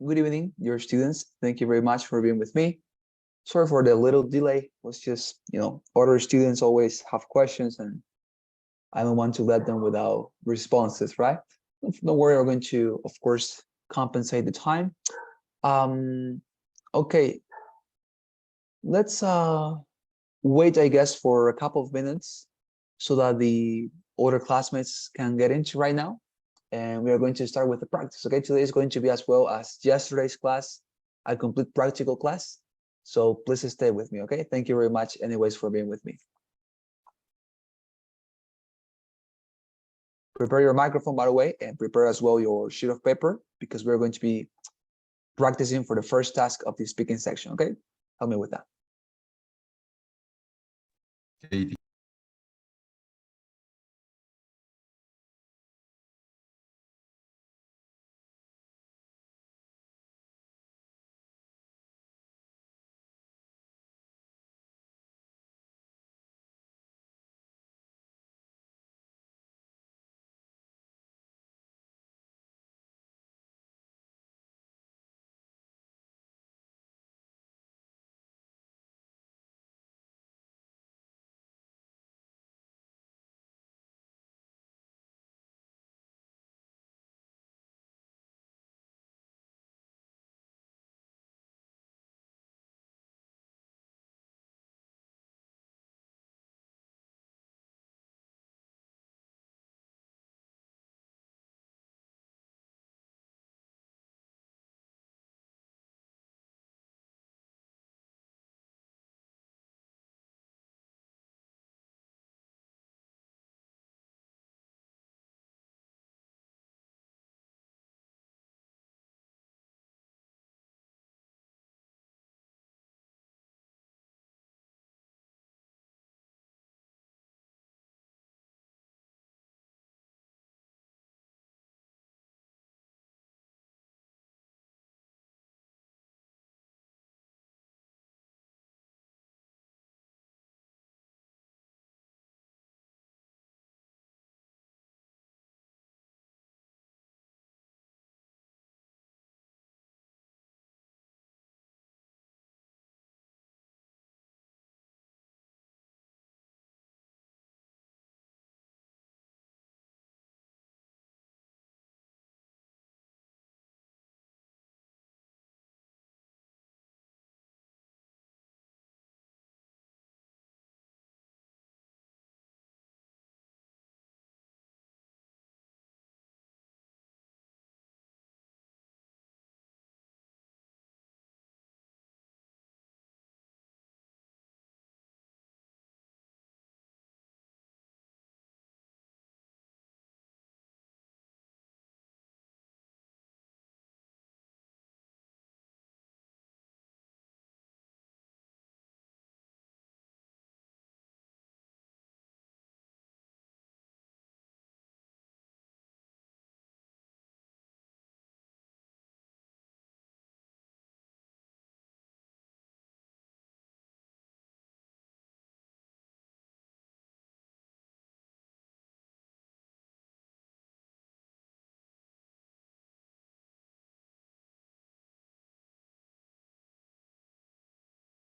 Good evening, dear students. Thank you very much for being with me. Sorry for the little delay. Was just, other students always have questions and I don't want to let them without responses, right? Don't worry, we're going to, of course, compensate the time. Um, okay, let's wait, I guess, for a couple of minutes so that the other classmates can get into right now. And we are going to start with the practice. Okay, today is going to be as well as yesterday's class, a complete practical class. So please stay with me. Okay, thank you very much anyways for being with me. Prepare your microphone, by the way, and prepare as well your sheet of paper because we're going to be practicing for the first task of the speaking section. Okay, help me with that. Okay,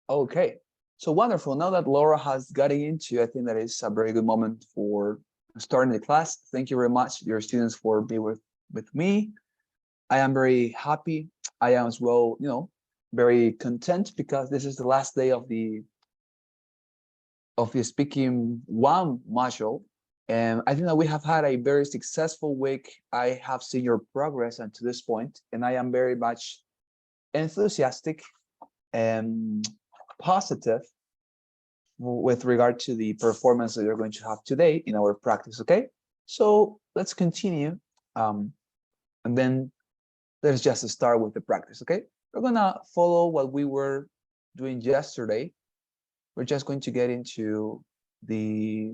Okay, so wonderful. Now that Laura has gotten into, I think that is a very good moment for starting the class. Thank you very much, dear students, for being with me. I am very happy. I am as well, very content because this is the last day of the speaking one module. And I think that we have had a very successful week. I have seen your progress and to this point, and I am very much enthusiastic and positive with regard to the performance that you're going to have today in our practice. Okay, so let's continue, and then let's just start with the practice. Okay, we're gonna follow what we were doing yesterday. We're just going to get the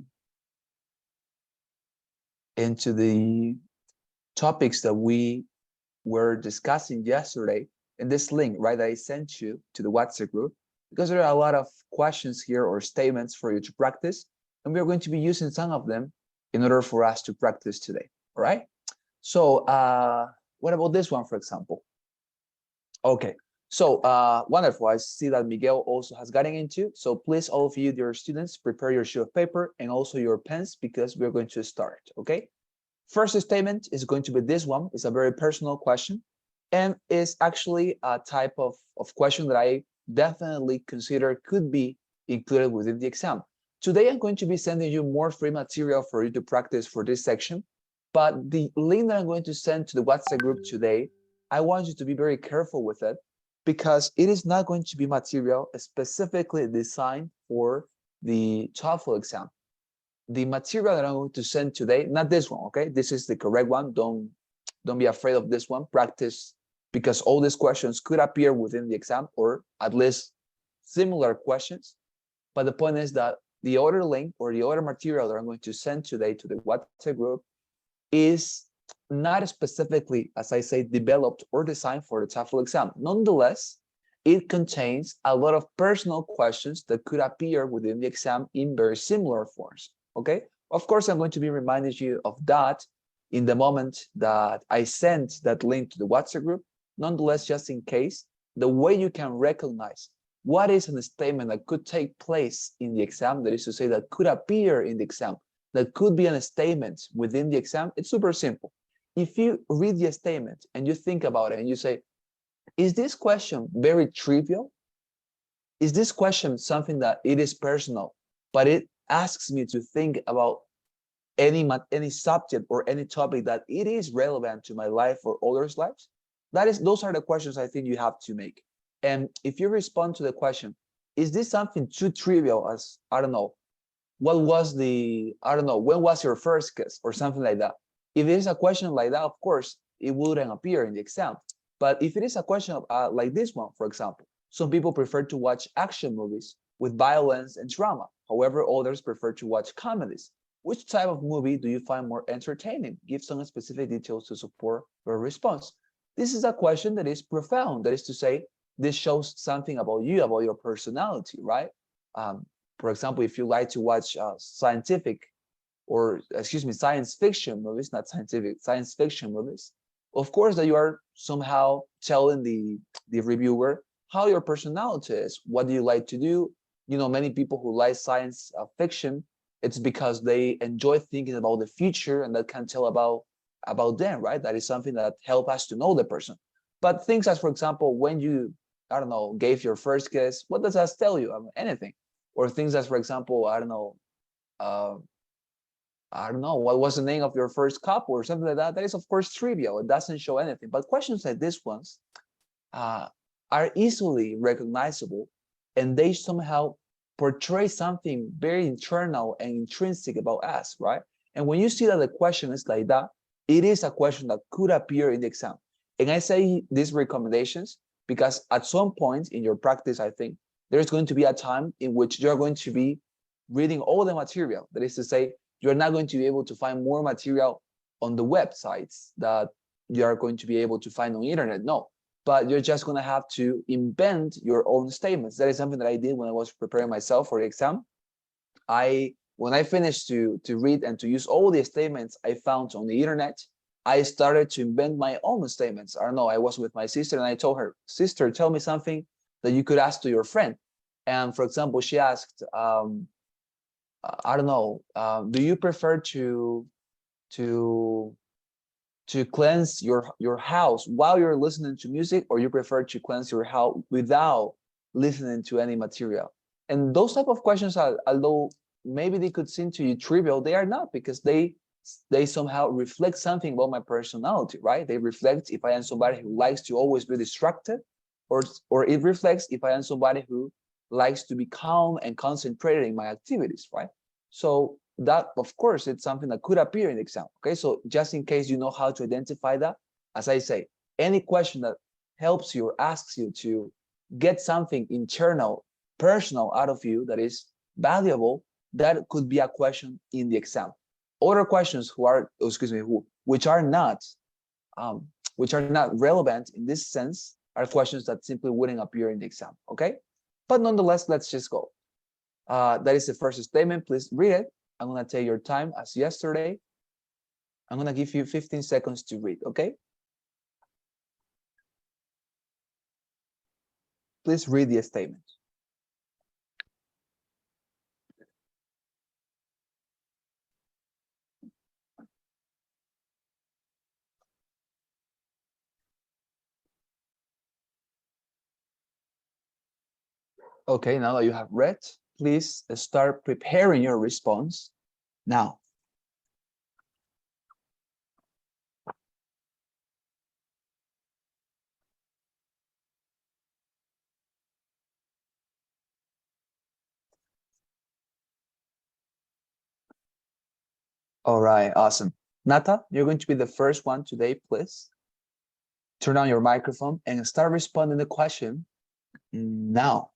into the topics that we were discussing yesterday in this link, right, that I sent you to the WhatsApp group, because there are a lot of questions here or statements for you to practice, and we're going to be using some of them in order for us to practice today. All right, so what about this one, for example? Okay. So wonderful. I see that Miguel also has gotten into. So please, all of you, dear students, prepare your sheet of paper and also your pens because we're going to start. Okay. First statement is going to be this one. It's a very personal question and is actually a type of question that I definitely consider could be included within the exam. Today, I'm going to be sending you more free material for you to practice for this section, but the link that I'm going to send to the WhatsApp group today, I want you to be very careful with it because it is not going to be material specifically designed for the TOEFL exam. The material that I'm going to send today, not this one, okay? This is the correct one. Don't be afraid of this one. Practice because all these questions could appear within the exam or at least similar questions. But the point is that the other link or the other material that I'm going to send today to the WhatsApp group is not specifically, as I say, developed or designed for the TOEFL exam. Nonetheless, it contains a lot of personal questions that could appear within the exam in very similar forms. Okay, of course, I'm going to be reminding you of that in the moment that I send that link to the WhatsApp group. Nonetheless, just in case, the way you can recognize what is a statement that could take place in the exam, that is to say, that could appear in the exam, that could be a statement within the exam, it's super simple. If you read the statement and you think about it and you say, is this question very trivial? Is this question something that it is personal, but it asks me to think about any subject or any topic that it is relevant to my life or others' lives? Those are the questions I think you have to make. And if you respond to the question, is this something too trivial as, I don't know, what was the, I don't know, when was your first kiss or something like that? If it is a question like that, of course, it wouldn't appear in the exam. But if it is a question of, like this one, for example, some people prefer to watch action movies with violence and drama. However, others prefer to watch comedies. Which type of movie do you find more entertaining? Give some specific details to support your response. This is a question that is profound. That is to say, this shows something about you, about your personality, right? For example, if you like to watch scientific or, excuse me, science fiction movies, not scientific, science fiction movies, of course that you are somehow telling the reviewer how your personality is. What do you like to do? You know, many people who like science fiction, it's because they enjoy thinking about the future and that can tell about them, right? That is something that helps us to know the person. But things as, for example, when you, I don't know, gave your first kiss, what does that tell you? I mean, anything. Or things as, for example, uh, I don't know, what was the name of your first cup or something like that? That is, of course, trivial. It doesn't show anything. But questions like this ones uh, are easily recognizable and they somehow portray something very internal and intrinsic about us, right? And when you see that the question is like that, it is a question that could appear in the exam. And I say these recommendations because at some point in your practice, I think there's going to be a time in which you're going to be reading all the material. That is to say, you're not going to be able to find more material on the websites that you are going to be able to find on the internet. No, but you're just going to have to invent your own statements. That is something that I did when I was preparing myself for the exam. When I finished to read and to use all the statements I found on the internet, I started to invent my own statements. I don't know, I was with my sister and I told her, sister, tell me something that you could ask to your friend. And for example, she asked, I don't know, do you prefer to to cleanse your house while you're listening to music, or you prefer to cleanse your house without listening to any material? And those type of questions are, although maybe they could seem to you trivial, they are not, because they somehow reflect something about my personality, right? They reflect if I am somebody who likes to always be distracted, or it reflects if I am somebody who likes to be calm and concentrated in my activities, right? So that, of course, it's something that could appear in the exam. Okay, so just in case you know how to identify that, as I say, any question that helps you or asks you to get something internal, personal out of you that is valuable, that could be a question in the exam. Other questions which are not relevant in this sense are questions that simply wouldn't appear in the exam. Okay, but nonetheless, let's just go. That is the first statement. Please read it. I'm going to take your time as yesterday. I'm going to give you 15 seconds to read, okay? Please read the statement. Okay, now that you have read, please start preparing your response now. All right, awesome. Nata, you're going to be the first one today, please. Turn on your microphone and start responding the question now.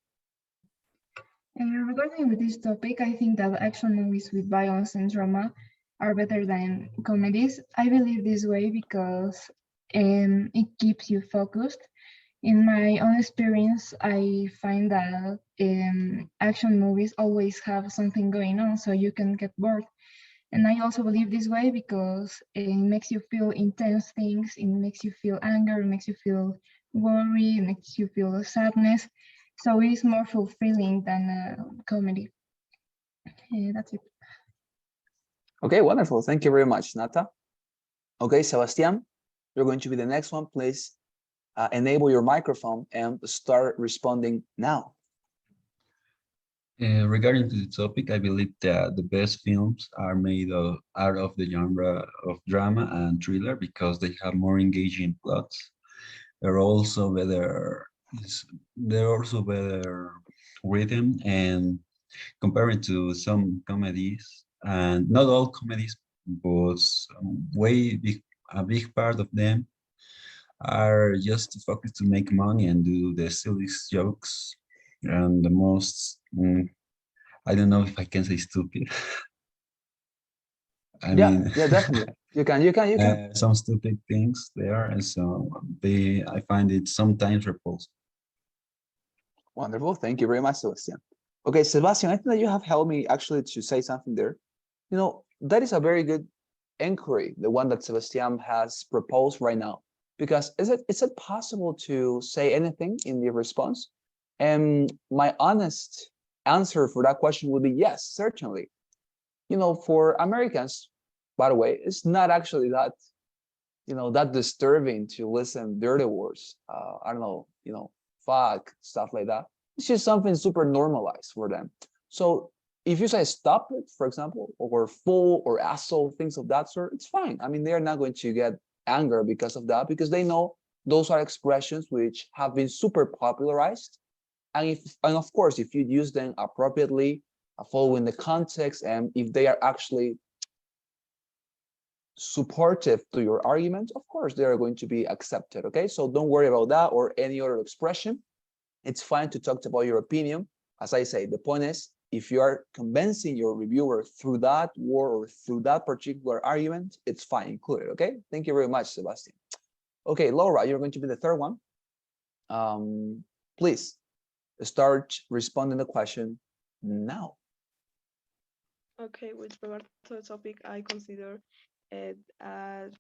Regarding with this topic, I think that action movies with violence and drama are better than comedies. I believe this way because it keeps you focused. In my own experience, I find that action movies always have something going on, so you can get bored. And I also believe this way because it makes you feel intense things, it makes you feel anger, it makes you feel worry, it makes you feel sadness. So it is more fulfilling than a comedy. That's it. Okay, wonderful. Thank you very much, Nata. Okay, Sebastian, you're going to be the next one. Please enable your microphone and start responding now. Regarding to the topic, I believe that the best films are made out of the genre of drama and thriller because they have more engaging plots. They're also better. They're also better rhythm and comparing to some comedies, and not all comedies, but a big part of them are just focused to make money and do the silliest jokes and the most I don't know if I can say stupid. I mean, Yeah, definitely. You can. some stupid things there, and so I find it sometimes repulsive. Wonderful. Thank you very much, Sebastian. Okay, Sebastian, I think that you have helped me actually to say something there. You know, that is a very good inquiry, the one that Sebastian has proposed right now. Because is it possible to say anything in the response? And my honest answer for that question would be yes, certainly. You know, for Americans, by the way, it's not actually that, that disturbing to listen dirty words. I don't know, fuck, stuff like that. It's just something super normalized for them. So if you say stop it, for example, or fool or asshole, things of that sort, it's fine. I mean, they're not going to get anger because of that, because they know those are expressions which have been super popularized. And of course, if you use them appropriately, following the context, and if they are actually supportive to your argument, of course, they are going to be accepted. Okay, so don't worry about that or any other expression. It's fine to talk about your opinion. As I say, the point is, if you are convincing your reviewer through that word or through that particular argument, it's fine, include it. Okay, thank you very much, Sebastian. Okay, Laura, you're going to be the third one. Please start responding the question now. Okay, with regard to the topic, I consider it as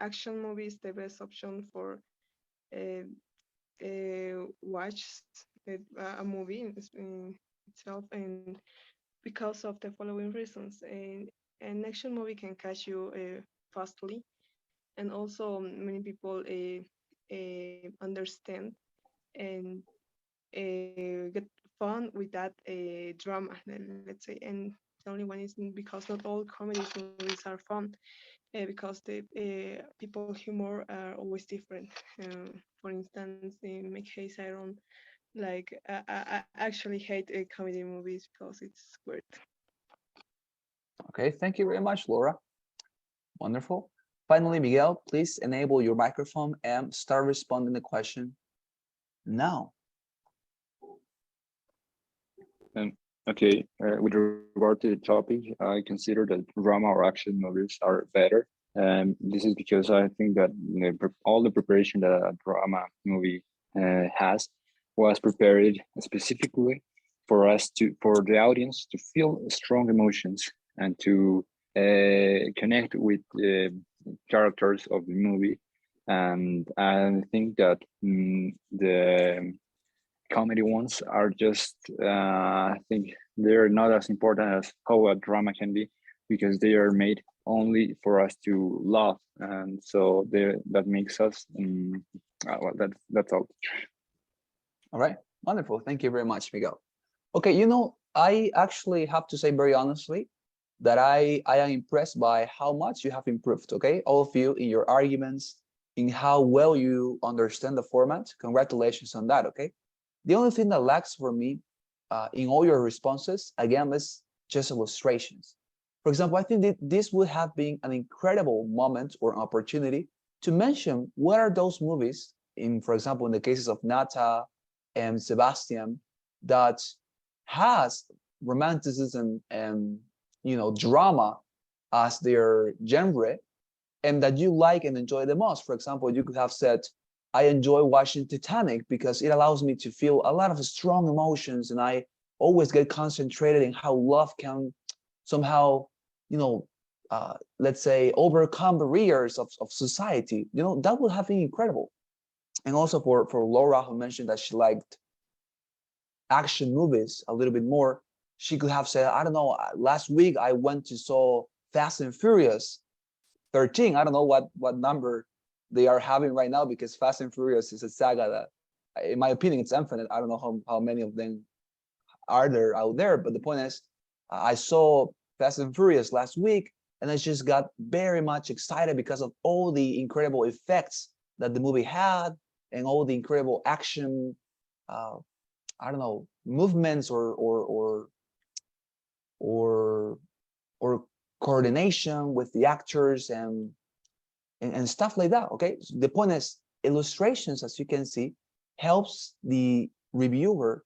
action movie is the best option for uh, watch a movie in itself, and because of the following reasons. An action movie can catch you fastly, and also many people understand and get fun with that drama, let's say. And the only one is because not all comedy movies are fun, because the people humor are always different. For instance, in my case, I don't like. I actually hate comedy movies because it's weird. Okay, thank you very much, Laura. Wonderful. Finally, Miguel, please enable your microphone and start responding the question now. Okay, with regard to the topic, I consider that drama or action movies are better. This is because I think that all the preparation that a drama movie has was prepared specifically for the audience to feel strong emotions and to connect with the characters of the movie. And I think that the comedy ones are just I think they're not as important as how a drama can be, because they are made only for us to laugh, and so that makes us well, that's all. All right, wonderful. Thank you very much, Miguel. Okay, you know, I actually have to say very honestly that I am impressed by how much you have improved, okay? All of you in your arguments, in how well you understand the format. Congratulations on that, okay? The only thing that lacks for me in all your responses, again, is just illustrations. For example, I think that this would have been an incredible moment or opportunity to mention what are those movies, in, for example, in the cases of Nata and Sebastian, that has romanticism and drama as their genre, and that you like and enjoy the most. For example, you could have said, I enjoy watching Titanic because it allows me to feel a lot of strong emotions, and I always get concentrated in how love can somehow, let's say, overcome barriers of society. That would have been incredible. And also for Laura, who mentioned that she liked action movies a little bit more, she could have said, I don't know, last week I went to saw Fast and Furious 13. I don't know what number they are having right now, because Fast and Furious is a saga that, in my opinion, it's infinite. I don't know how many of them are there out there, but the point is, I saw Fast and Furious last week, and I just got very much excited because of all the incredible effects that the movie had, and all the incredible action, I don't know, movements or coordination with the actors and stuff like that. Okay, so the point is, illustrations, as you can see, helps the reviewer.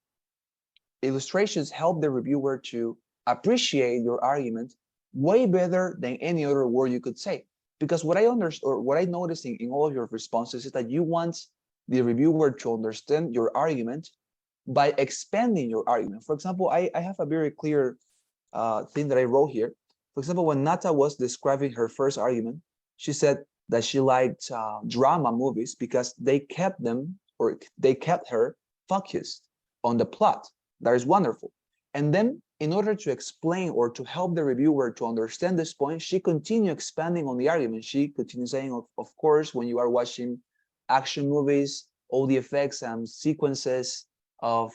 Illustrations help the reviewer to appreciate your argument way better than any other word you could say. Because what I understand, or what I noticed in all of your responses, is that you want the reviewer to understand your argument by expanding your argument. For example, I have a very clear thing that I wrote here. For example, when Nata was describing her first argument, she said that she liked drama movies because they kept her focused on the plot. That is wonderful. And then, in order to explain or to help the reviewer to understand this point, she continued expanding on the argument. She continued saying, of course, when you are watching action movies, all the effects and sequences of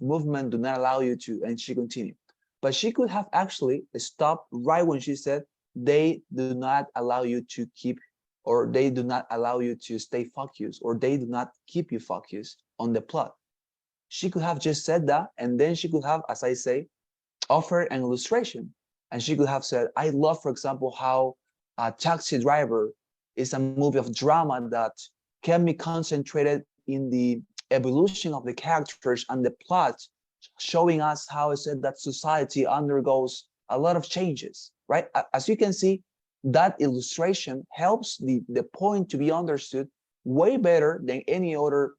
movement do not allow you to, and she continued. But she could have actually stopped right when she said, they do not allow you to keep, or they do not allow you to stay focused, or they do not keep you focused on the plot. She could have just said that, and then she could have, as I say, offered an illustration. And she could have said, I love, for example, how Taxi Driver is a movie of drama that kept me concentrated in the evolution of the characters and the plot, showing us how I said that society undergoes a lot of changes, right? As you can see, that illustration helps the point to be understood way better than any other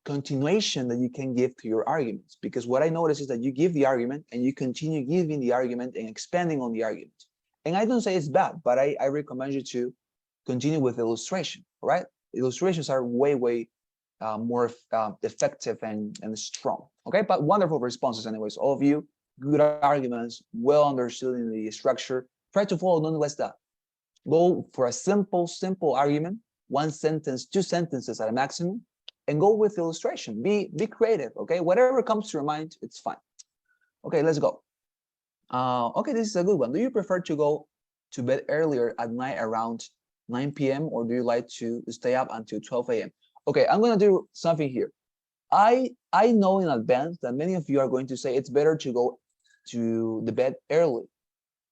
continuation that you can give to your arguments. Because what I notice is that you give the argument and you continue giving the argument and expanding on the argument. And I don't say it's bad, but I recommend you to continue with illustration, all right? Illustrations are way more effective and strong, okay? But wonderful responses anyways, all of you. Good arguments, well understood in the structure. Try to follow nonetheless that. Go for a simple argument, one sentence, two sentences at a maximum, and go with illustration. Be creative, okay? Whatever comes to your mind, it's fine. Okay, let's go. Okay, this is a good one. Do you prefer to go to bed earlier at night around 9 p.m. or do you like to stay up until 12 a.m.? Okay, I'm gonna do something here. I know in advance that many of you are going to say it's better to go to the bed early.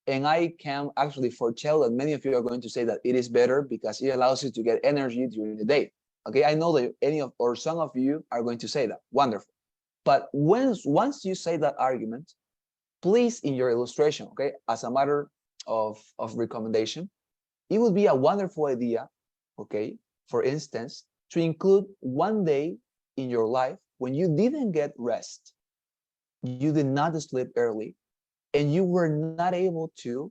And I can actually foretell that many of you are going to say that it is better because it allows you to get energy during the day. Okay, I know that any of or some of you are going to say that. Wonderful. But once you say that argument, please, in your illustration, okay, as a matter of recommendation, it would be a wonderful idea, okay, for instance, to include one day in your life when you didn't get rest, you did not sleep early, and you were not able to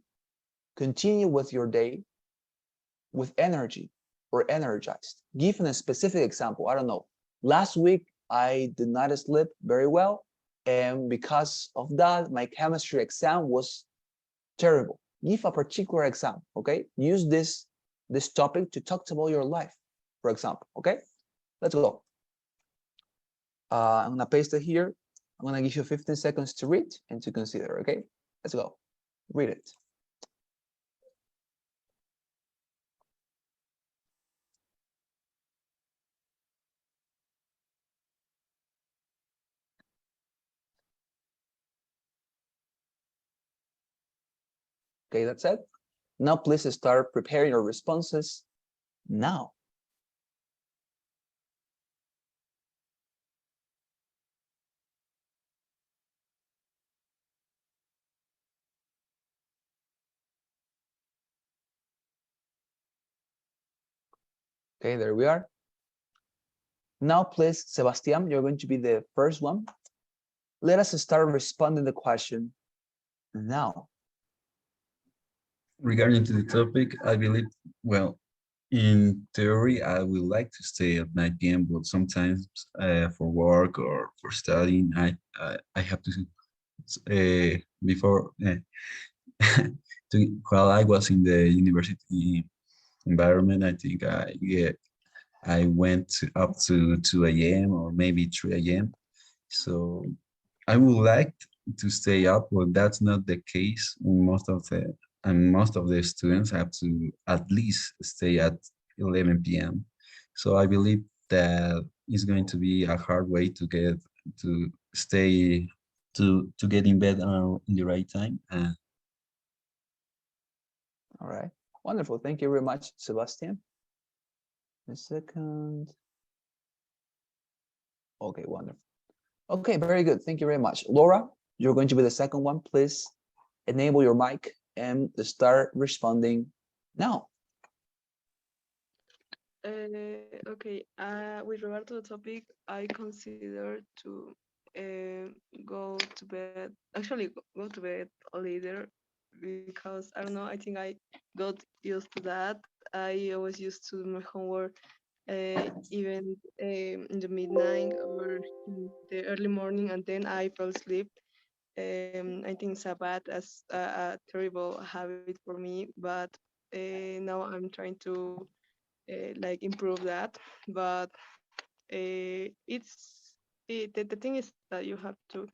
continue with your day with energy. or energized? Give a specific example. I don't know. Last week, I did not sleep very well. And because of that, my chemistry exam was terrible. Give a particular example, okay? Use this topic to talk about your life, for example, okay? Let's go. I'm gonna paste it here. I'm gonna give you 15 seconds to read and to consider, okay? Let's go. Read it. Okay, that's it. Now please start preparing your responses now. Okay, there we are. Now, please, Sebastian, you're going to be the first one. Let us start responding the question now. Regarding to the topic, I believe, well, in theory, I would like to stay at 9 p.m., but sometimes for work or for studying, I have to, before, while I was in the university environment, I think I went up to 2 a.m. or maybe 3 a.m. So I would like to stay up, but that's not the case. Most of the students have to at least stay at 11 p.m. So I believe that it's going to be a hard way to get to stay to get in bed in the right time. All right. Wonderful. Thank you very much, Sebastian. A second. Okay, wonderful. Okay, very good. Thank you very much. Laura, you're going to be the second one. Please enable your mic and start responding now. Okay. With regard to the topic, I consider to go to bed. Actually, go to bed later because I don't know. I think I got used to that. I always used to do my homework even in the midnight or in the early morning, and then I fall asleep. I think it's a bad as a terrible habit for me, but now I'm trying to like improve that. But the thing is that you have to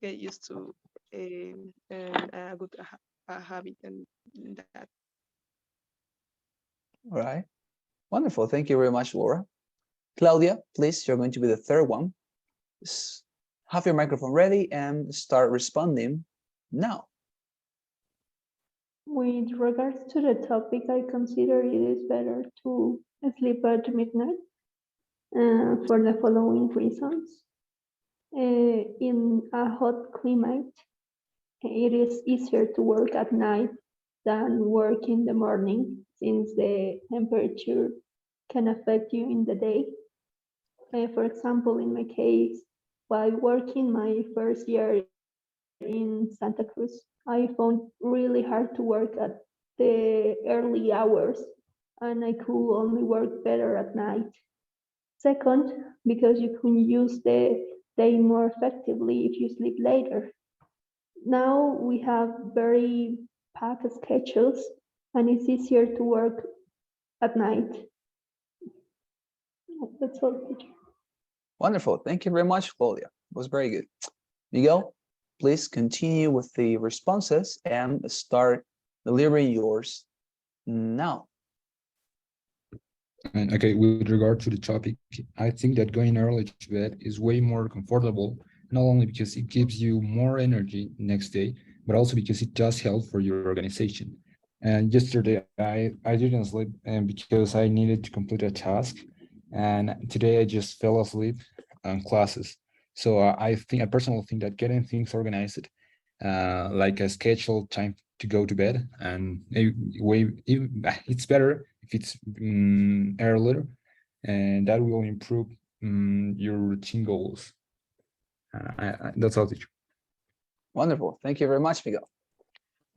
get used to a good a habit and that. All right. Wonderful. Thank you very much, Laura. Claudia, please, you're going to be the third one. Have your microphone ready and start responding now. With regards to the topic, I consider it is better to sleep at midnight for the following reasons. In a hot climate, it is easier to work at night than work in the morning, since the temperature can affect you in the day. For example, in my case, while working my first year in Santa Cruz, I found really hard to work at the early hours, and I could only work better at night. Second, because you can use the day more effectively if you sleep later. Now we have very packed schedules, and it's easier to work at night. That's all, teacher. Wonderful. Thank you very much, Claudia. It was very good. Miguel, please continue with the responses and start delivering yours now. Okay, with regard to the topic, I think that going early to bed is way more comfortable, not only because it gives you more energy next day, but also because it does help for your organization. And yesterday, I didn't sleep because I needed to complete a task. And today I just fell asleep on classes. So I personally think that getting things organized, like a scheduled time to go to bed, and it's better if it's earlier, and that will improve your routine goals. That's all, teacher. Wonderful. Thank you very much, Miguel.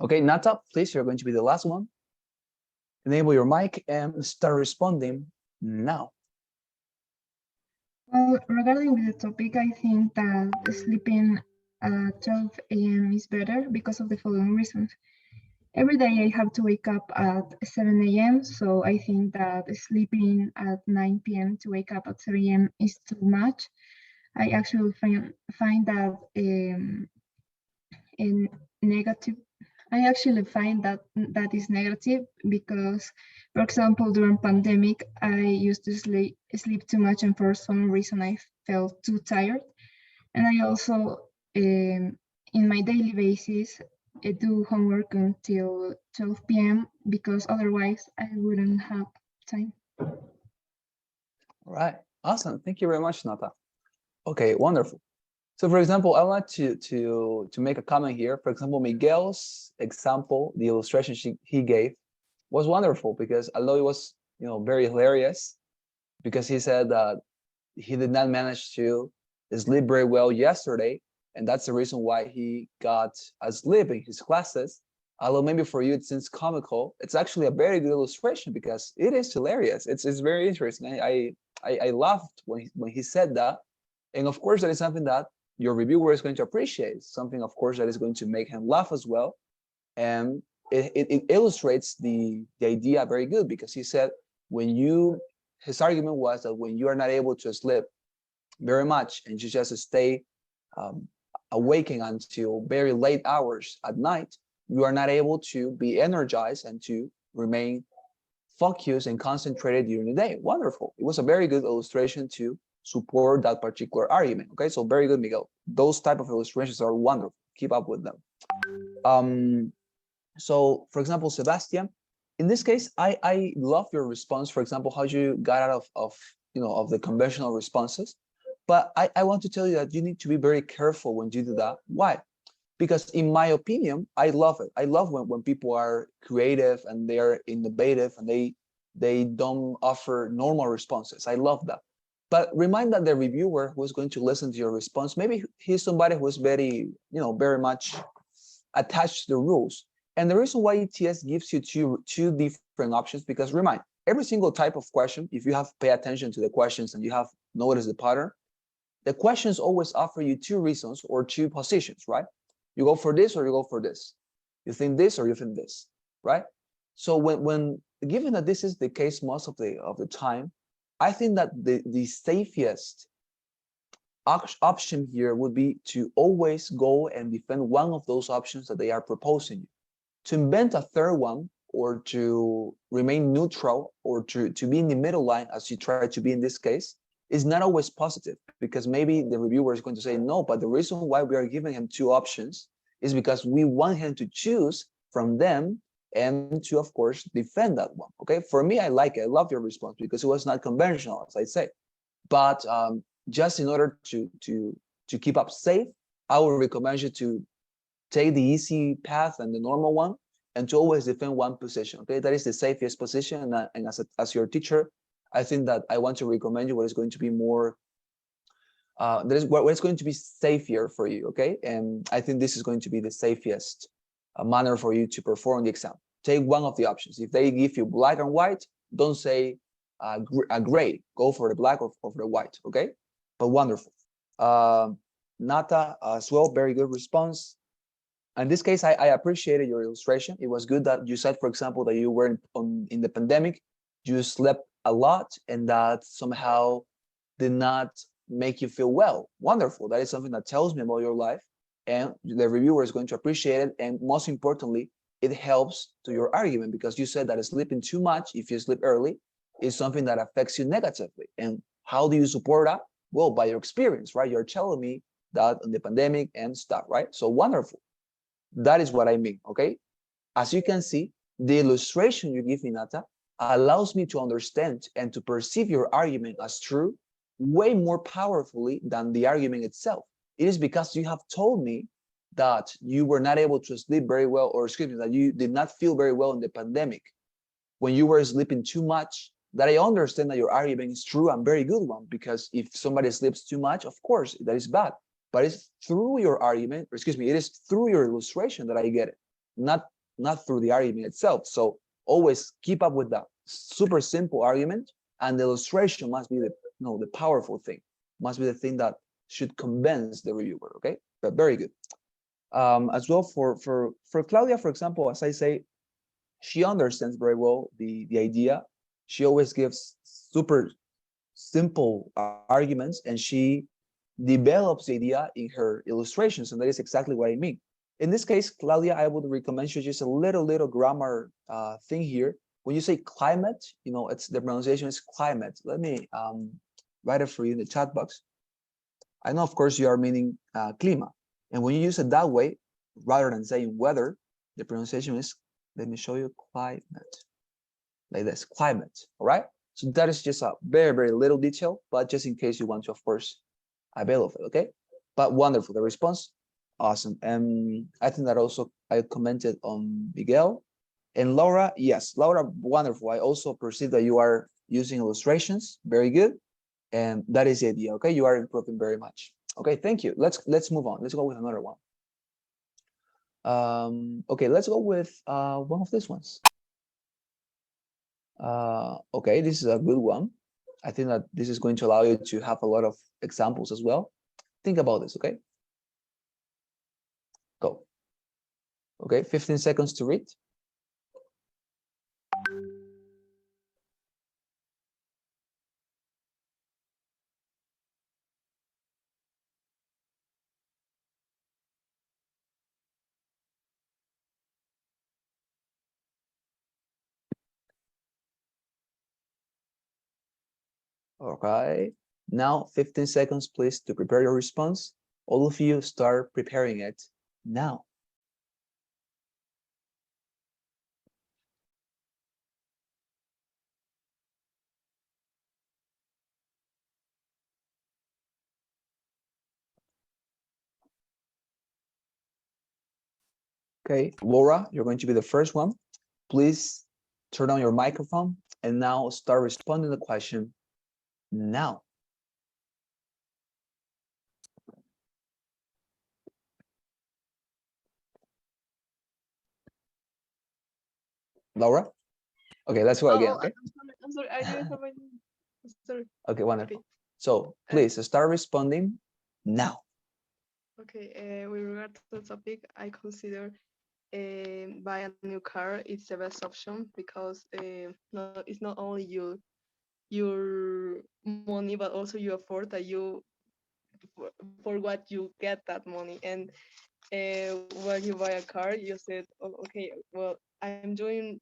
Okay, Nata, please, you're going to be the last one. enable your mic and start responding now. Well, regarding with the topic, I think that sleeping at 12 a.m. is better because of the following reasons. Every day I have to wake up at 7 a.m., so I think that sleeping at 9 p.m. to wake up at 7 a.m. is too much. I actually find that in negative. I actually find that that is negative because, for example, during pandemic, I used to sleep too much, and for some reason I felt too tired. And I also, in my daily basis, do homework until 12 p.m. because otherwise I wouldn't have time. All right, awesome. Thank you very much, Nata. Okay, wonderful. So for example, I want to make a comment here. For example, Miguel's example, the illustration he gave was wonderful because although it was, very hilarious, because he said that he did not manage to sleep very well yesterday, and that's the reason why he got asleep in his classes. Although maybe for you it seems comical, it's actually a very good illustration because it is hilarious. It's very interesting. I laughed when he said that, and of course that is something that your reviewer is going to appreciate. Something, of course, that is going to make him laugh as well, and it illustrates the idea very good because he said his argument was that when you are not able to sleep very much and you just stay awaking until very late hours at night, you are not able to be energized and to remain focused and concentrated during the day. Wonderful. It was a very good illustration to support that particular argument. Okay, so very good, Miguel. Those type of illustrations are wonderful. Keep up with them. So for example, Sebastian, in this case, I love your response. For example, how you got out of the conventional responses. But I want to tell you that you need to be very careful when you do that. Why? Because in my opinion, I love it. I love when people are creative and they're innovative and they don't offer normal responses. I love that. But remind that the reviewer who is going to listen to your response, maybe he's somebody who is very, very much attached to the rules. And the reason why ETS gives you two different options, because remind, every single type of question, if you have pay attention to the questions and you have noticed the pattern, the questions always offer you two reasons or two positions, right? You go for this or you go for this. You think this or you think this, right? So when given that this is the case most of the time, I think that the safest option here would be to always go and defend one of those options that they are proposing you. To invent a third one or to remain neutral or to be in the middle line as you try to be in this case is not always positive, because maybe the reviewer is going to say no, but the reason why we are giving him two options is because we want him to choose from them and to, of course, defend that one. Okay, for me, I like it. I love your response because it was not conventional, as I say. But just in order to keep up safe, I would recommend you to take the easy path and the normal one, and to always defend one position. Okay, that is the safest position. And as your teacher, I think that I want to recommend you what is going to be more. That is what is going to be safer for you. Okay, and I think this is going to be the safest manner for you to perform the exam. Take one of the options. If they give you black and white, don't say a gray. Go for the black or for the white. Okay, but wonderful. Nata as well, very good response. In this case, I appreciated your illustration. It was good that you said, for example, that you were in the pandemic, you slept a lot, and that somehow did not make you feel well. Wonderful. That is something that tells me about your life, and the reviewer is going to appreciate it. And most importantly, it helps to your argument, because you said that sleeping too much, if you sleep early, is something that affects you negatively. And how do you support that? Well, by your experience, right? You're telling me that in the pandemic and stuff, right? So wonderful. That is what I mean, okay? As you can see, the illustration you give me, Nata, allows me to understand and to perceive your argument as true way more powerfully than the argument itself. It is because you have told me that you were not able to sleep very well, or excuse me, that you did not feel very well in the pandemic when you were sleeping too much, that I understand that your argument is true and very good one, because if somebody sleeps too much, of course, that is bad. But it's through your argument, or excuse me, it is through your illustration that I get it, not through the argument itself. So always keep up with that super simple argument, and the illustration must be the the powerful thing, must be the thing that should convince the reviewer. Okay, but very good. As well for Claudia, for example, as I say, she understands very well the idea. She always gives super simple arguments, and she develops the idea in her illustrations, and that is exactly what I mean. In this case, Claudia, I would recommend you just a little grammar thing here. When you say climate, it's the pronunciation is climate. Let me write it for you in the chat box. I know, of course, you are meaning clima, and when you use it that way, rather than saying weather, the pronunciation is, let me show you, climate, like this, climate. All right. So that is just a very little detail, but just in case you want to, of course, avail of it. Okay. But wonderful. The response, awesome. And I think that also I commented on Miguel and Laura. Yes, Laura, wonderful. I also perceive that you are using illustrations. Very good. And that is the idea. Okay. You are improving very much. Okay. Thank you. Let's move on. Let's go with another one. Okay, let's go with one of these ones. Okay, this is a good one. I think that this is going to allow you to have a lot of examples as well. Think about this, okay? Go. Okay, 15 seconds to read. Okay, now 15 seconds, please, to prepare your response. All of you start preparing it now. Okay, Laura, you're going to be the first one. Please turn on your microphone and now start responding to the question now. Laura? Okay, let's go again, okay? I'm sorry, I didn't have any. Sorry. Okay, wonderful. Okay. So please start responding now. Okay, with regard to the topic, I consider buy a new car is the best option because no, it's not only your money but also your effort that you for what you get that money. And when you buy a car, you said, oh, okay, well, I'm doing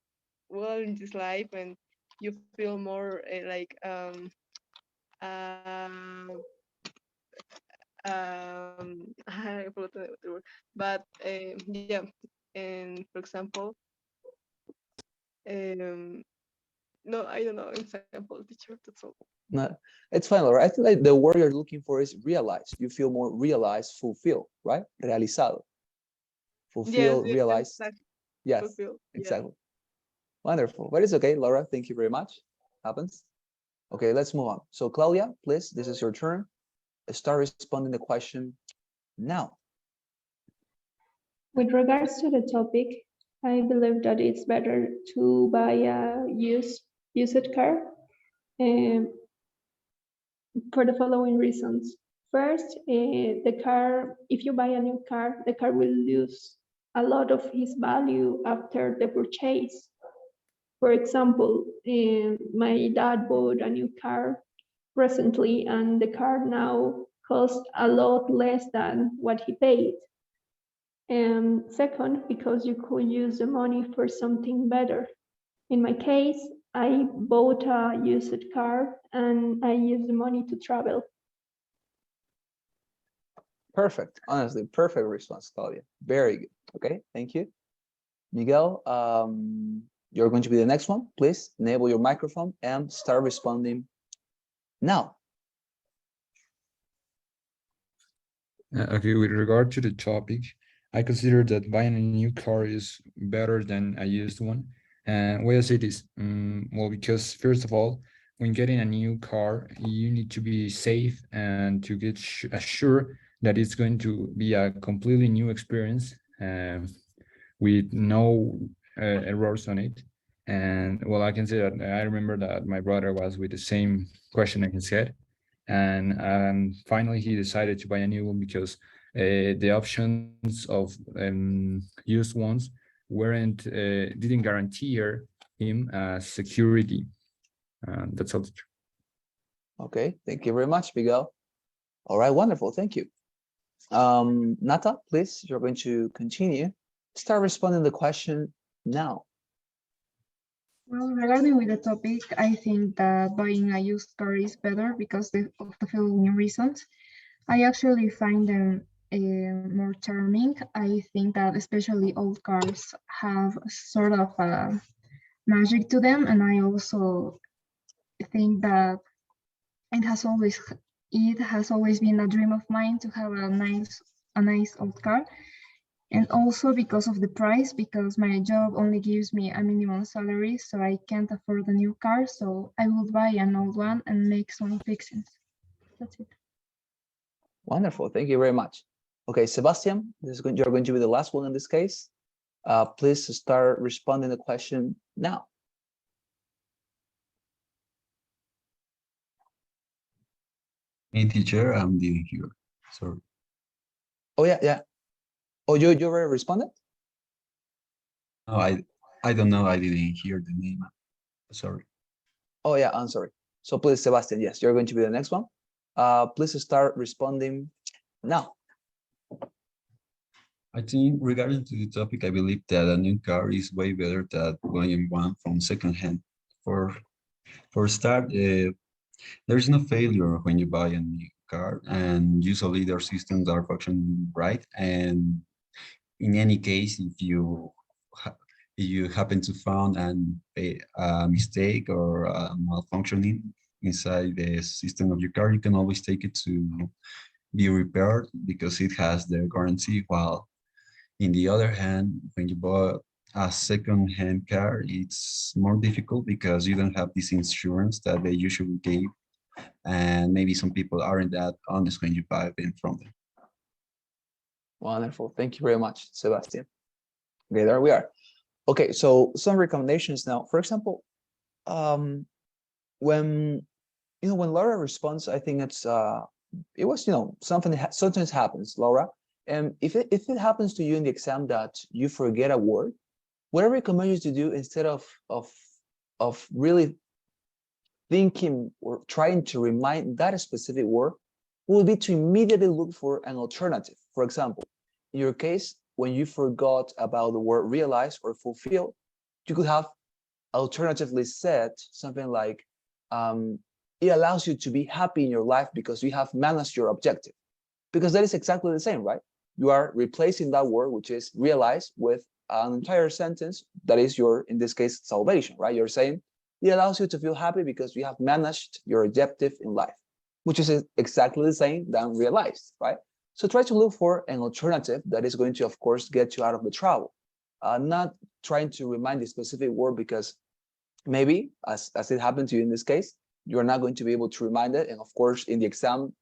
well in this life, and you feel more I forgot the word, but yeah, and for example, um, no, I don't know example, teacher. That's all. No, it's fine, Laura. I think like the word you're looking for is realized. You feel more realized, fulfilled, right? Realizado. Fulfill, Yes, realized. exactly. Yes, Fulfill. exactly. Wonderful. But it's okay, Laura. Thank you very much. Happens. Okay, let's move on. So Claudia, please, this is your turn. Start responding the question now. With regards to the topic, I believe that it's better to buy a used car for the following reasons. First, the car, if you buy a new car, the car will lose a lot of its value after the purchase. For example, my dad bought a new car recently, and the car now costs a lot less than what he paid. And second, because you could use the money for something better. In my case, I bought a used car and I used the money to travel. Perfect. Honestly, perfect response, Claudia. Very good. Okay, thank you. Miguel, you're going to be the next one. Please enable your microphone and start responding now. Okay, with regard to the topic, I consider that buying a new car is better than a used one. And why I say this? Well, because first of all, when getting a new car, you need to be safe and to get assured that it's going to be a completely new experience with no errors on it. And well, I can say that I remember that my brother was with the same question in his head, and finally he decided to buy a new one because the options of used ones weren't didn't guarantee him security. That's all. Okay, thank you very much, Miguel. All right, wonderful, thank you. Nata, please, you're going to continue. Start responding the question now. Well, regarding with the topic, I think that buying a used car is better because of the following reasons. I actually find them more charming. I think that especially old cars have sort of a magic to them, and I also think that it has always it has always been a dream of mine to have a nice old car. And also because of the price, because my job only gives me a minimum salary, so I can't afford a new car. So I will buy an old one and make some fixings. That's it. Wonderful, thank you very much. Okay, Sebastian, you're going to be the last one in this case. Please start responding the question now. Hey, teacher, I'm didn't hear. Sorry. Oh yeah, yeah. Oh, you already responded? No, I don't know. I didn't hear the name. Sorry. Oh yeah, I'm sorry. So please, Sebastian, yes, you're going to be the next one. Please start responding now. I think regarding to the topic, I believe that a new car is way better than buying one from secondhand. For start, there's no failure when you buy a new car, and usually their systems are functioning right. And in any case, if you happen to found a mistake or a malfunctioning inside the system of your car, you can always take it to be repaired because it has the guarantee. While in the other hand, when you buy a second-hand car, it's more difficult because you don't have this insurance that they usually give, and maybe some people aren't that honest when you buy them from them. Wonderful. Thank you very much, Sebastian. Okay, there we are. Okay, so some recommendations now. For example, when when Laura responds, I think it was something that sometimes happens, Laura. And if it happens to you in the exam that you forget a word, what I recommend you to do instead of really thinking or trying to remind that specific word would be to immediately look for an alternative. For example, in your case, when you forgot about the word realize or fulfill, you could have alternatively said something like, it allows you to be happy in your life because you have managed your objective. Because that is exactly the same, right? You are replacing that word, which is realize, with an entire sentence that is your, in this case, salvation, right? You're saying it allows you to feel happy because you have managed your objective in life, which is exactly the same than realized, right? So try to look for an alternative that is going to, of course, get you out of the trouble. Not trying to remind the specific word because maybe, as it happened to you in this case, you're not going to be able to remind it. And of course, in the exam,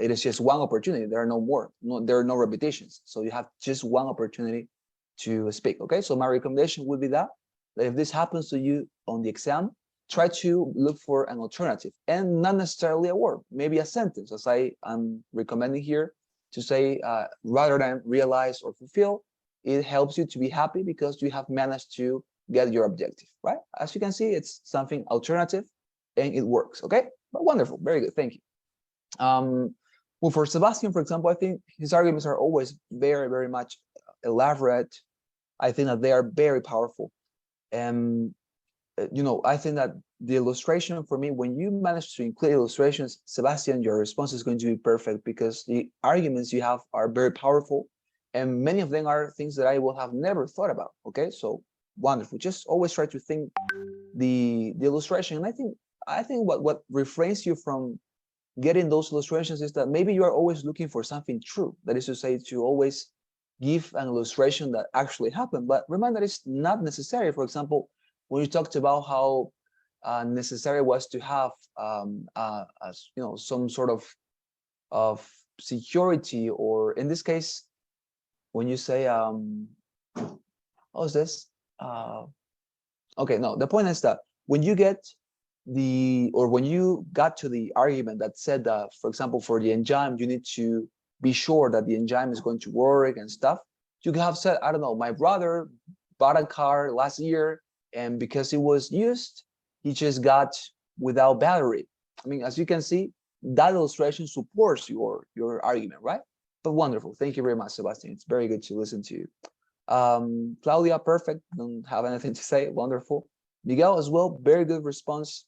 it is just one opportunity. There are no more. There are no repetitions. So you have just one opportunity to speak. Okay. So my recommendation would be that if this happens to you on the exam, try to look for an alternative and not necessarily a word, maybe a sentence, as I'm recommending here to say, rather than realize or fulfill, it helps you to be happy because you have managed to get your objective, right? As you can see, it's something alternative and it works. Okay. But wonderful. Very good. Thank you. Well, for Sebastian, for example, I think his arguments are always very, very much elaborate. I think that they are very powerful. And, I think that the illustration for me, when you manage to include illustrations, Sebastian, your response is going to be perfect because the arguments you have are very powerful. And many of them are things that I will have never thought about. Okay. So wonderful. Just always try to think the illustration. And I think what refrains you from getting those illustrations is that maybe you are always looking for something true. That is to say, to always give an illustration that actually happened. But remember that it's not necessary. For example, when you talked about how necessary it was to have some sort of security, or in this case, when you say how's this? Okay, no, the point is that when you get when you got to the argument that said that, for example, for the enzyme, you need to be sure that the enzyme is going to work and stuff. You could have said, I don't know, my brother bought a car last year, and because it was used, he just got without battery. I mean, as you can see, that illustration supports your argument, right? But wonderful. Thank you very much, Sebastian. It's very good to listen to you. Claudia, perfect. Don't have anything to say. Wonderful. Miguel as well, very good response.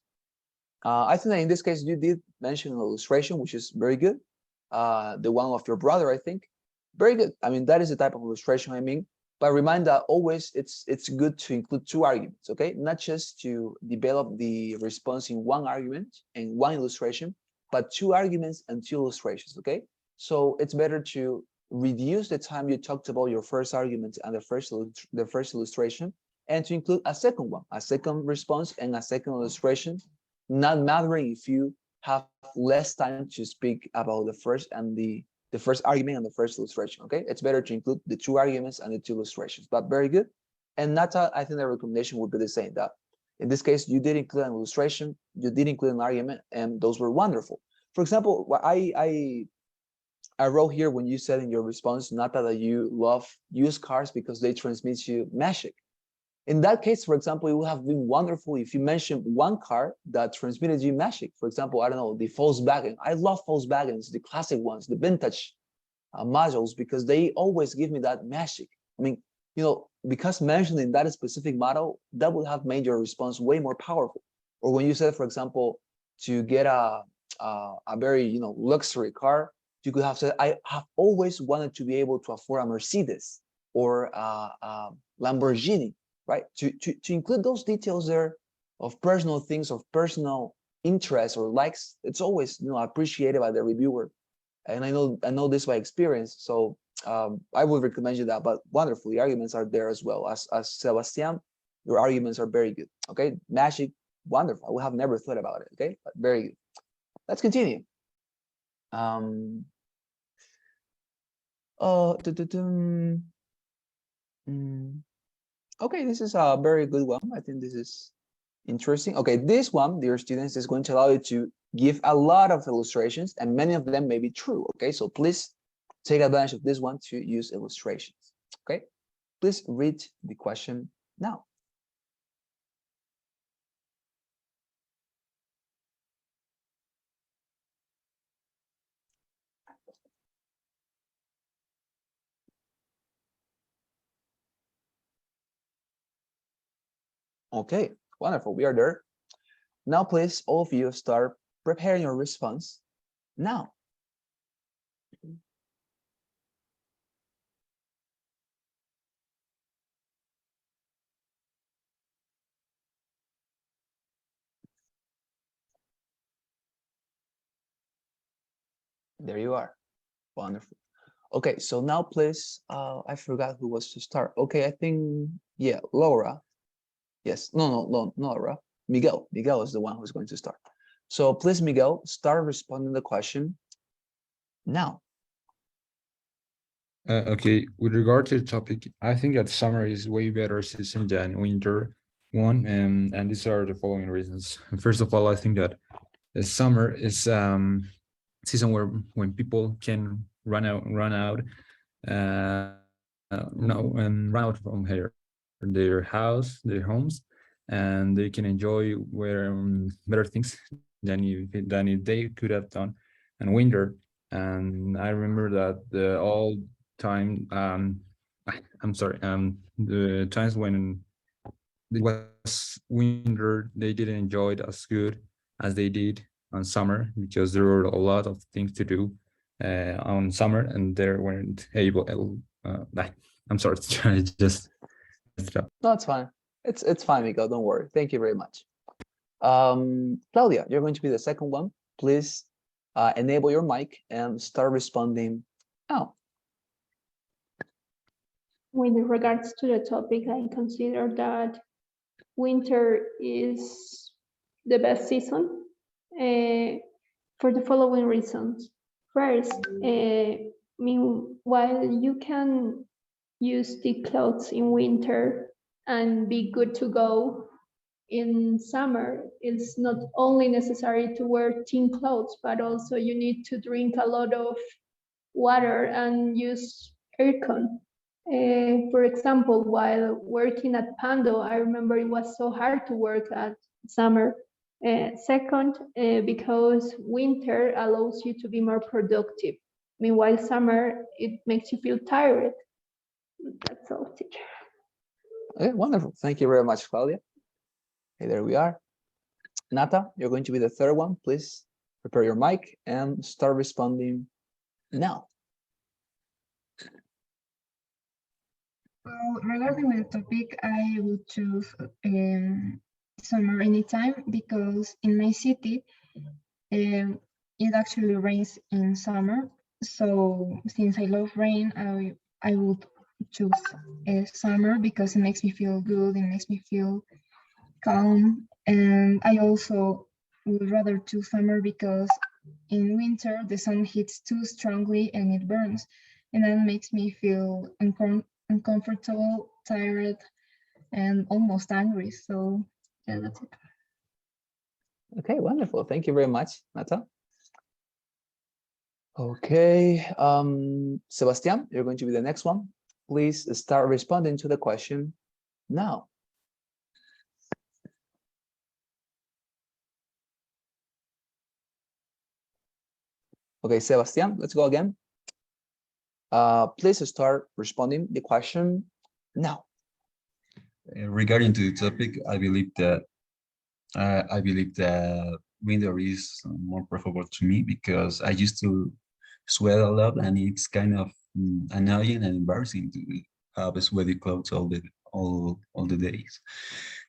I think that in this case, you did mention an illustration, which is very good. The one of your brother, I think. Very good. I mean, that is the type of illustration I mean. But remind that always it's good to include two arguments, okay? Not just to develop the response in one argument and one illustration, but two arguments and two illustrations, okay? So it's better to reduce the time you talked about your first argument and the first illustration, and to include a second one, a second response and a second illustration, not mattering if you have less time to speak about the first and the first argument and the first illustration, okay? It's better to include the two arguments and the two illustrations, but very good. And Nata, I think the recommendation would be the same, that in this case, you did include an illustration, you did include an argument, and those were wonderful. For example, what I wrote here when you said in your response, Nata, that you love used cars because they transmit you magic. In that case, for example, it would have been wonderful if you mentioned one car that transmitted you magic. For example, I don't know, the Volkswagen. I love Volkswagens, the classic ones, the vintage models, because they always give me that magic. I mean, you know, because mentioning that specific model, that would have made your response way more powerful. Or when you said, for example, to get a very, you know, luxury car, you could have said, I have always wanted to be able to afford a Mercedes or a Lamborghini, right? To include those details there of personal things, of personal interests or likes, it's always, you know, appreciated by the reviewer. And I know this by experience, so I would recommend you that. But wonderful, the arguments are there as well. As Sebastian, your arguments are very good. Okay, magic, wonderful. I would have never thought about it. Okay, but very good. Let's continue. Okay, this is a very good one. I think this is interesting. Okay, this one, dear students, is going to allow you to give a lot of illustrations, and many of them may be true. Okay, so please take advantage of this one to use illustrations. Okay, please read the question now. Okay, wonderful. We are there. Now, please, all of you start preparing your response now. There you are. Wonderful. Okay, so now please, I forgot who was to start. Okay, I think, yeah, Laura. Yes, no, Laura. Miguel. Miguel is the one who's going to start. So please, Miguel, start responding to the question now. Okay, with regard to the topic, I think that summer is way better season than winter one, and these are the following reasons. First of all, I think that the summer is season where when people can run out run out from their house, their homes, and they can enjoy where better things than if they could have done in winter. And I remember that the all time I'm sorry the times when it was winter, they didn't enjoy it as good as they did on summer, because there were a lot of things to do on summer, and they weren't able. I'm sorry, just No, it's fine. It's fine, Miguel. Don't worry. Thank you very much. Claudia, you're going to be the second one. Please enable your mic and start responding now. With regards to the topic, I consider that winter is the best season for the following reasons. First, while you can use the clothes in winter and be good to go in summer, it's not only necessary to wear thin clothes, but also you need to drink a lot of water and use aircon. For example, while working at Pando, I remember it was so hard to work at summer. Second, because winter allows you to be more productive. Meanwhile, summer, it makes you feel tired. That's all, teacher. Okay, wonderful. Thank you very much, Claudia. Okay, there we are. Nata, you're going to be the third one. Please prepare your mic and start responding now. Well, regarding the topic, I would choose summer anytime because in my city, it actually rains in summer. So since I love rain, I would choose summer because it makes me feel good. It makes me feel calm, and I also would rather choose summer because in winter the sun hits too strongly and it burns, and that makes me feel uncomfortable, tired, and almost angry. So yeah, that's it. Okay, wonderful. Thank you very much, Nata. Okay, Sebastian, you're going to be the next one. Please start responding to the question now. Okay, Sebastian, let's go again. Please start responding the question now. Regarding to the topic, I believe that winter is more preferable to me because I used to sweat a lot, and it's kind of annoying and embarrassing to have sweaty clothes all the days.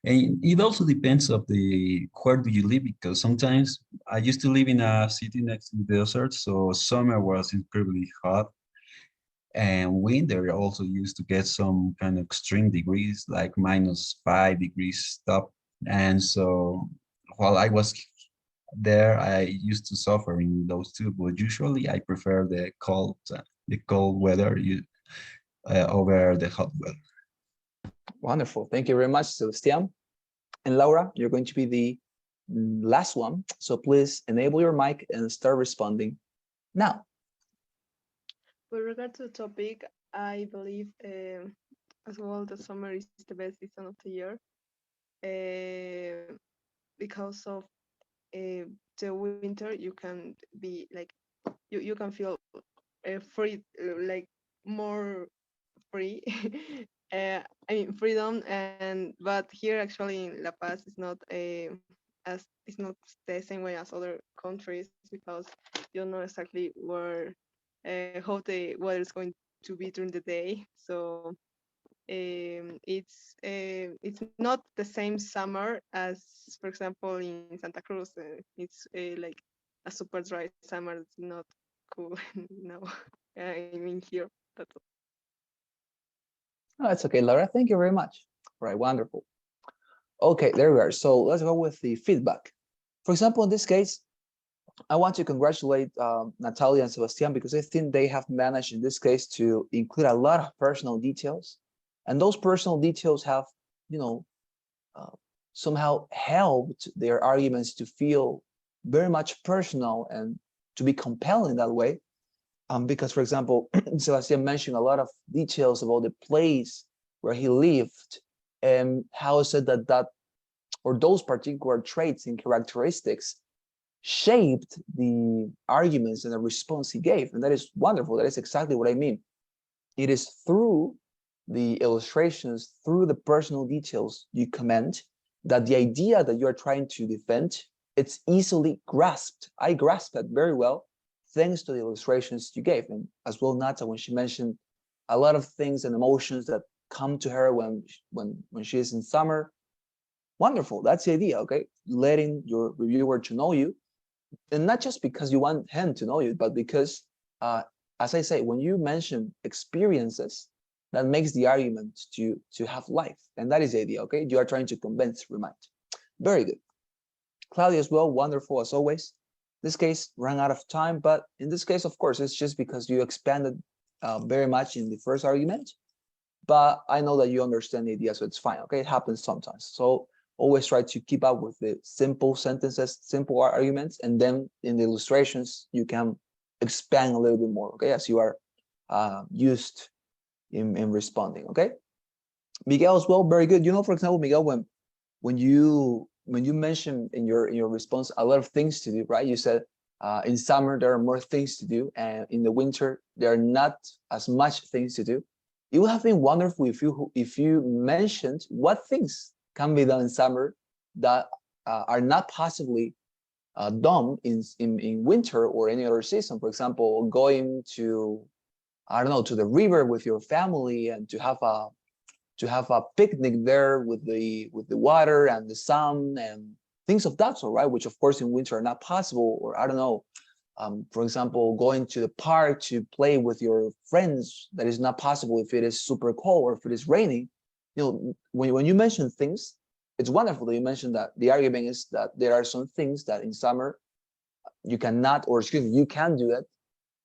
And it also depends of the where do you live, because sometimes I used to live in a city next to the desert, so summer was incredibly hot, and winter also used to get some kind of extreme degrees, like -5 degrees top. And so while I was there, I used to suffer in those two, but usually I prefer the cold weather over the hot weather. Wonderful. Thank you very much, Sebastian. And Laura, you're going to be the last one. So please enable your mic and start responding now. With regard to the topic, I believe as well the summer is the best season of the year because of the winter. You can be like you can feel free, like more free. I mean freedom, and but here actually in La Paz is not it's not the same way as other countries because you don't know exactly where how the weather is going to be during the day. So it's not the same summer as, for example, in Santa Cruz. It's like a super dry summer. It's not cool now. I mean here. That's Oh, that's okay, Laura. Thank you very much. All right, wonderful. Okay, there we are. So let's go with the feedback. For example, in this case, I want to congratulate Natalia and Sebastian because I think they have managed in this case to include a lot of personal details. And those personal details have, you know, somehow helped their arguments to feel very much personal and to be compelling that way. Because, for example, Sebastian mentioned a lot of details about the place where he lived and how is it that or those particular traits and characteristics shaped the arguments and the response he gave. And that is wonderful. That is exactly what I mean. It is through the illustrations, through the personal details you comment, that the idea that you are trying to defend, it's easily grasped. I grasped that very well, thanks to the illustrations you gave. And as well, Nata, when she mentioned a lot of things and emotions that come to her when she is in summer. Wonderful. That's the idea, okay? Letting your reviewer to know you, and not just because you want him to know you, but because, as I say, when you mention experiences, that makes the argument to have life, and that is the idea, okay? You are trying to convince, remind. Very good. Claudia as well, wonderful as always. This case ran out of time, but in this case, of course, it's just because you expanded very much in the first argument, but I know that you understand the idea, so it's fine, okay? It happens sometimes. So always try to keep up with the simple sentences, simple arguments, and then in the illustrations, you can expand a little bit more, okay, as you are used in responding, okay? Miguel as well, very good. You know, for example, Miguel, when you mentioned in your response a lot of things to do, right? You said in summer there are more things to do, and in the winter there are not as much things to do. It would have been wonderful if you mentioned what things can be done in summer that are not possibly done in winter or any other season. For example, going to, I don't know, to the river with your family and to have a picnic there with the water and the sun and things of that sort, right? Which of course in winter are not possible. Or I don't know, for example, going to the park to play with your friends, that is not possible if it is super cold or if it is raining. You know, when you mention things, it's wonderful that you mentioned that. The argument is that there are some things that in summer you cannot, or excuse me, you can do it,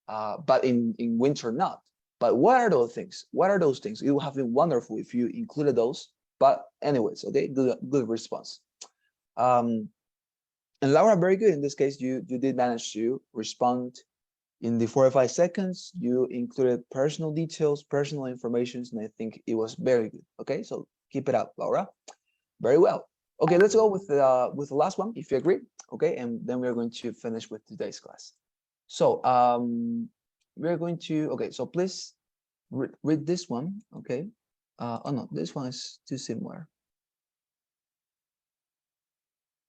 but in winter not. But what are those things? What are those things? It would have been wonderful if you included those. But anyways, okay, good response. And Laura, very good. In this case, you did manage to respond in the 4 or 5 seconds. You included personal details, personal information, and I think it was very good. Okay, so keep it up, Laura. Very well. Okay, let's go with the last one, if you agree. Okay, and then we're going to finish with today's class. So we're going to, okay, so please read this one, okay? Oh no, this one is too similar.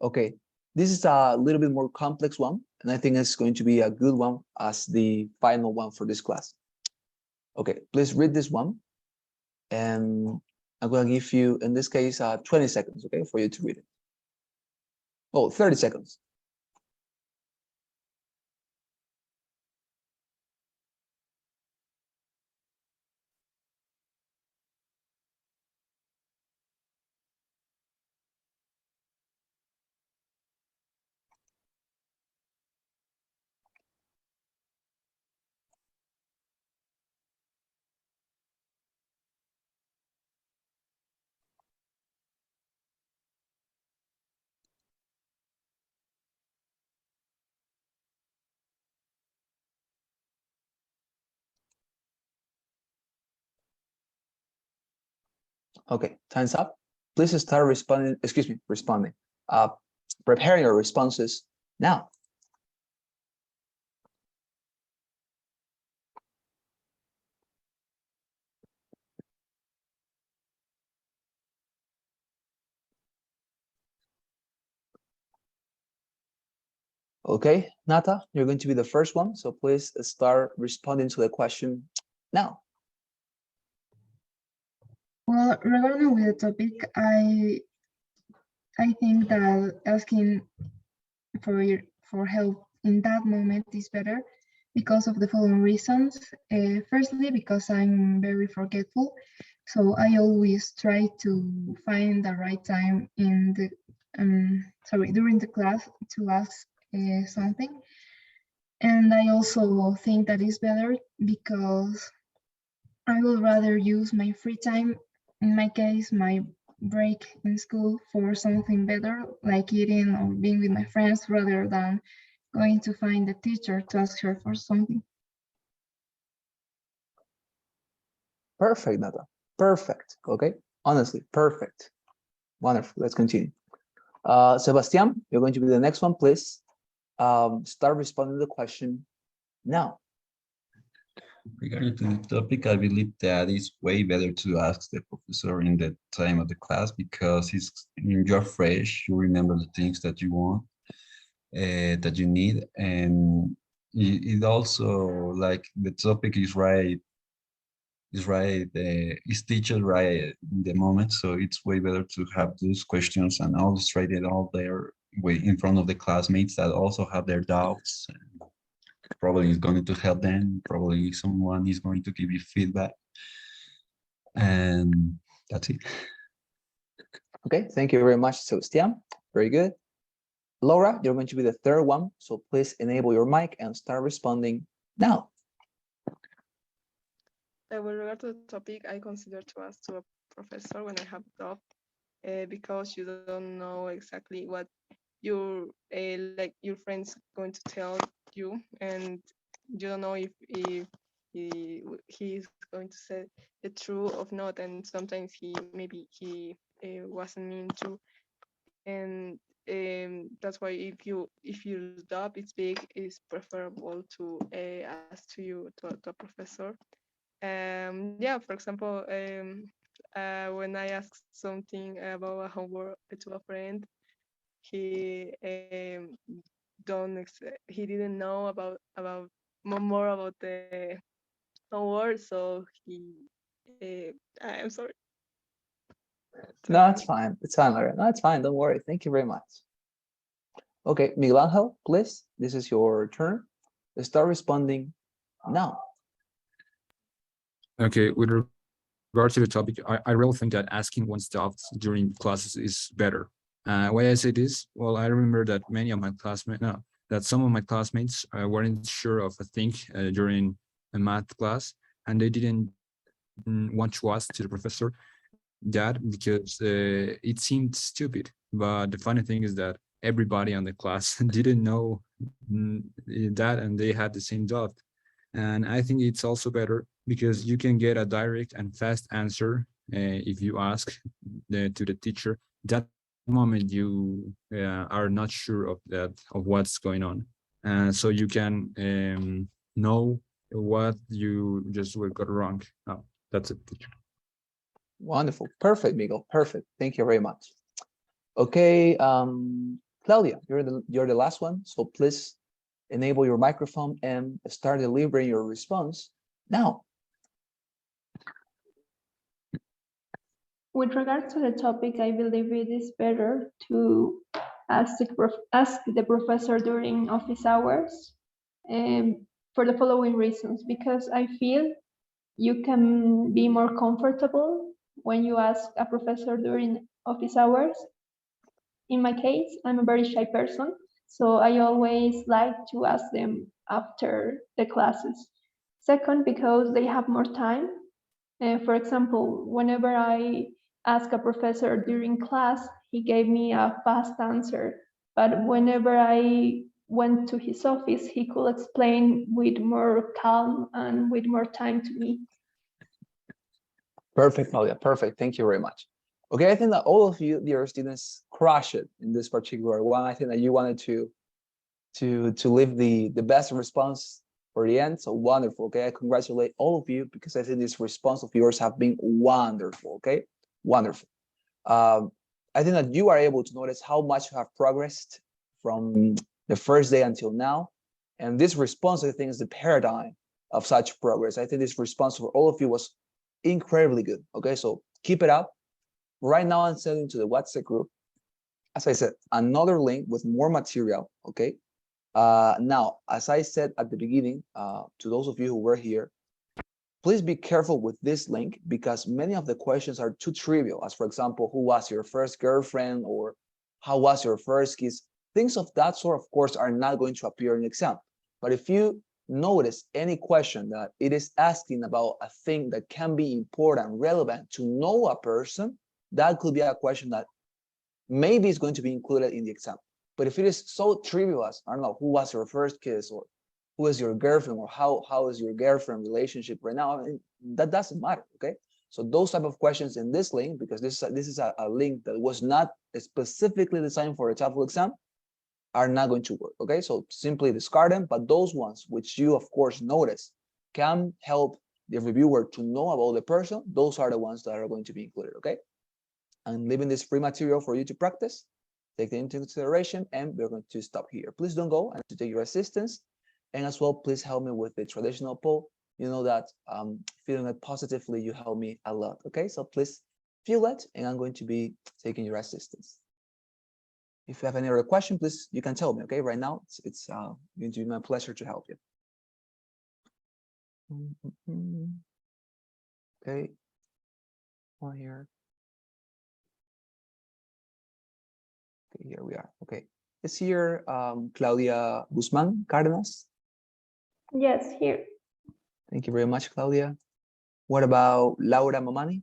Okay, this is a little bit more complex one, and I think it's going to be a good one as the final one for this class. Okay, please read this one, and I'm gonna give you, in this case, 20 seconds, okay, for you to read it. Oh, 30 seconds. Okay, time's up. Please start responding, excuse me, responding. Preparing your responses now. Okay, Nata, you're going to be the first one, so please start responding to the question now. Well, regarding with the topic, I think that asking for help in that moment is better because of the following reasons. Firstly, because I'm very forgetful, so I always try to find the right time in the during the class to ask something. And I also think that is better because I would rather use my free time, in my case, my break in school, for something better, like eating or being with my friends, rather than going to find the teacher to ask her for something. Perfect, Nata. Perfect. Okay. Honestly, perfect. Wonderful. Let's continue. Sebastian, you're going to be the next one, please. Start responding to the question now. Regarding to the topic, I believe that it's way better to ask the professor in the time of the class because you're fresh, you remember the things that you want, that you need, and it also, like, the topic is right, is teacher right in the moment, so it's way better to have those questions and illustrate it all there way in front of the classmates that also have their doubts. Probably is going to help them. Probably someone is going to give you feedback. And that's it. Okay, thank you very much, Sebastian. Very good. Laura, you're going to be the third one, so please enable your mic and start responding now. With regard to the topic, I consider to ask to a professor when I have doubt because you don't know exactly what your like your friends going to tell you, and you don't know if he's going to say the truth or not, and sometimes he wasn't mean to, and that's why if your job is big, it's preferable to ask to you to a professor. Yeah, for example, when I asked something about a homework to a friend, he he didn't know about more about the homework, so he I'm sorry. No, it's fine. It's fine, Maria. No, it's fine. Don't worry. Thank you very much. Okay, Miguel Angel, please. This is your turn. Start responding now. Okay, with regard to the topic, I really think that asking one's doubts during classes is better. Why I say this? Well, I remember that many of my classmates, no, that some of my classmates weren't sure of a thing during a math class, and they didn't want to ask to the professor that because it seemed stupid. But the funny thing is that everybody on the class didn't know that, and they had the same doubt. And I think it's also better because you can get a direct and fast answer if you ask to the teacher. That moment you are not sure of what's going on, so you can know what you just got wrong. Oh, that's it, teacher. Wonderful. Perfect, Miguel. Perfect. Thank you very much. Okay, Claudia, you're the last one. So please enable your microphone and start delivering your response now. With regards to the topic, I believe it is better to ask the professor during office hours, for the following reasons. Because I feel you can be more comfortable when you ask a professor during office hours. In my case, I'm a very shy person, so I always like to ask them after the classes. Second, because they have more time. For example, whenever I asked a professor during class, he gave me a fast answer. But whenever I went to his office, he could explain with more calm and with more time to me. Perfect, Claudia. Perfect. Thank you very much. Okay, I think that all of you, dear students, crush it in this particular one. I think that you wanted to leave the best response for the end. So wonderful. Okay, I congratulate all of you because I think this response of yours have been wonderful. Okay, wonderful. I think that you are able to notice how much you have progressed from the first day until now. And this response, I think, is the paradigm of such progress. I think this response for all of you was incredibly good. Okay, so keep it up. Right now, I'm sending to the WhatsApp group, as I said, another link with more material. Okay. Now, as I said at the beginning, to those of you who were here, please be careful with this link because many of the questions are too trivial, as for example, who was your first girlfriend or how was your first kiss? Things of that sort, of course, are not going to appear in the exam. But if you notice any question that it is asking about a thing that can be important, relevant to know a person, that could be a question that maybe is going to be included in the exam. But if it is so trivial as, I don't know, who was your first kiss or who is your girlfriend or how is your girlfriend relationship right now, I mean, that doesn't matter, okay? So those type of questions in this link, because this is a link that was not specifically designed for a TOEFL exam, are not going to work, okay? So simply discard them, but those ones which you, of course, notice can help the reviewer to know about the person, those are the ones that are going to be included, okay? I'm leaving this free material for you to practice, take it into consideration, and we're going to stop here. Please don't go and to take your assistance. And as well, please help me with the traditional poll. You know that feeling it positively, you help me a lot, okay? So please feel it, and I'm going to be taking your assistance. If you have any other question, please, you can tell me, okay? Right now, it's going to be my pleasure to help you. Okay, one here. Okay, here we are. Okay, is here Claudia Guzman Cárdenas? Yes, here. Thank you very much, Claudia. What about Laura Mamani?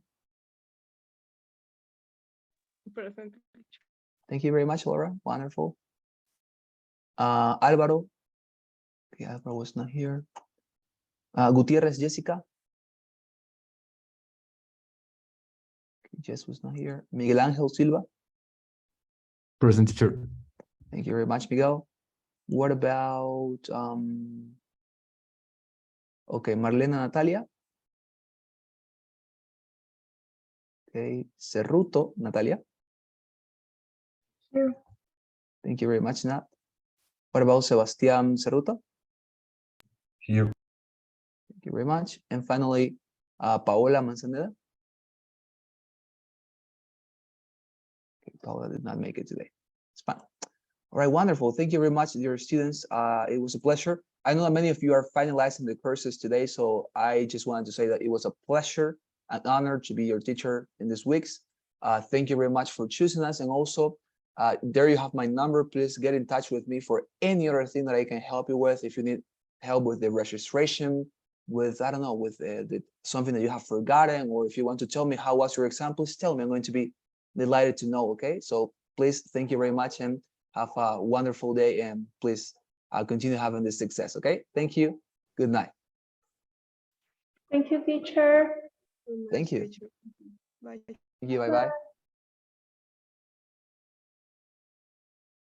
Present, teacher. Thank you very much, Laura. Wonderful. Álvaro. Okay, Álvaro was not here. Gutierrez, Jessica. Okay, Jess was not here. Miguel Ángel Silva. Present, teacher. Thank you very much, Miguel. What about okay, Marlena Natalia? Okay, Cerruto Natalia. Here. Thank you very much, Nat. What about Sebastián Cerruto? Here. Thank you very much. And finally, Paola Manzaneda. Okay, Paola did not make it today. It's fine. All right, wonderful. Thank you very much, dear students. It was a pleasure. I know that many of you are finalizing the courses today, so I just wanted to say that it was a pleasure and honor to be your teacher in this week's. Thank you very much for choosing us. And also, there you have my number. Please get in touch with me for any other thing that I can help you with. If you need help with the registration, with, I don't know, with something that you have forgotten, or if you want to tell me how was your exam, please tell me. I'm going to be delighted to know, okay? So please, thank you very much, and have a wonderful day, and please continue having this success, okay? Thank you. Good night. Thank you, teacher. Good night, Thank you. teacher. Bye. Thank you. Bye-bye.